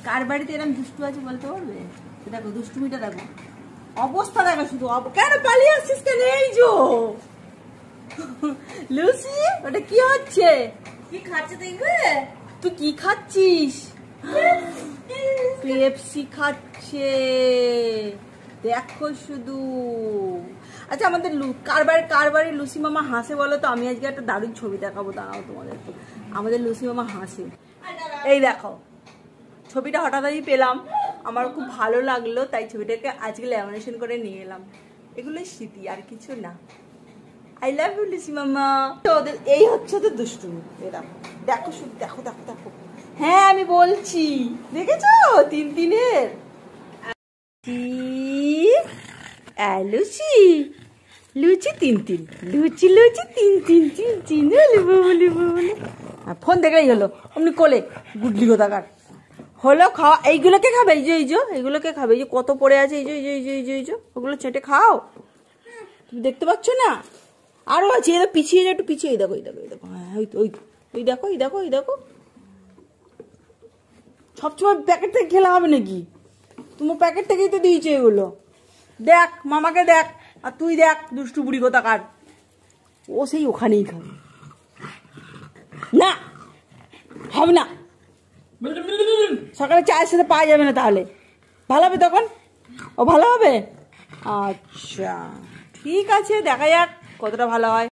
কার বাড়িতে এরকম দুষ্টু আছে বলতে পারবে? দেখো দুষ্টুমিটা দেখো, অবস্থা দেখো শুধু। কেন পালিয়ে আসছিস কেন? এই যো লুসি, ওটা কি হচ্ছে? কি খাচ্ছে তুই? তুই কি খাচ্ছিস? পেপসি খাচ্ছে, দেখো শুধু। আচ্ছা আমাদের কার বাড়ি লুসি মামা হাসে বলো তো? আমি আজকে একটা দারুণ ছবি দেখাবো, দাঁড়াও তোমাদের। আমাদের লুসি মামা হাসে, এই দেখো ছবিটা হঠাৎই পেলাম, আমার খুব ভালো লাগলো, তাই ছবিটাকে আজকে ল্যামিনেশন করে নিয়ে এলাম। এগুলোই স্মৃতি, আর কিছু না। আই লাভ ইউ লুসি মামা। ওদের এই হচ্ছে তো দুষ্টুমি, দেখো দেখো শুধু, দেখো দেখো দেখো। হ্যাঁ আমি বলছি, দেখেছো তিনের লুচি লুচি তিন লুচি লুচি তিন ফোন দেখলেই হলো অমনি কোলে গুডলি কোথাকার হলো। খাওয়া এইগুলোকে খাবে, এই যে এইগুলোকে খাবে, এই যে কত পড়ে আছে, এই যে ওগুলো চেটে খাও। তুমি দেখতে পাচ্ছ না? আরো আছে, এরা পিছিয়ে যাও, একটু পিছিয়ে, দেখো এই দেখো এই দেখো, হ্যাঁ ওই দেখো এই দেখো এই দেখো। সবসময় প্যাকেট থেকে খেলা হবে নাকি? তোমার প্যাকেট থেকেই তো দিয়েছে এগুলো। দেখ মামাকে দেখ, আর তুই দেখ দুষ্টু বুড়ি কোথাকার, ও সেই ওখানেই খাবে না, হবে না। সকালে চায়ের সাথে পাওয়া যাবে না, তাহলে ভালো হবে তখন? ও ভালো হবে, আচ্ছা ঠিক আছে, দেখা যাক কতটা ভালো হয়।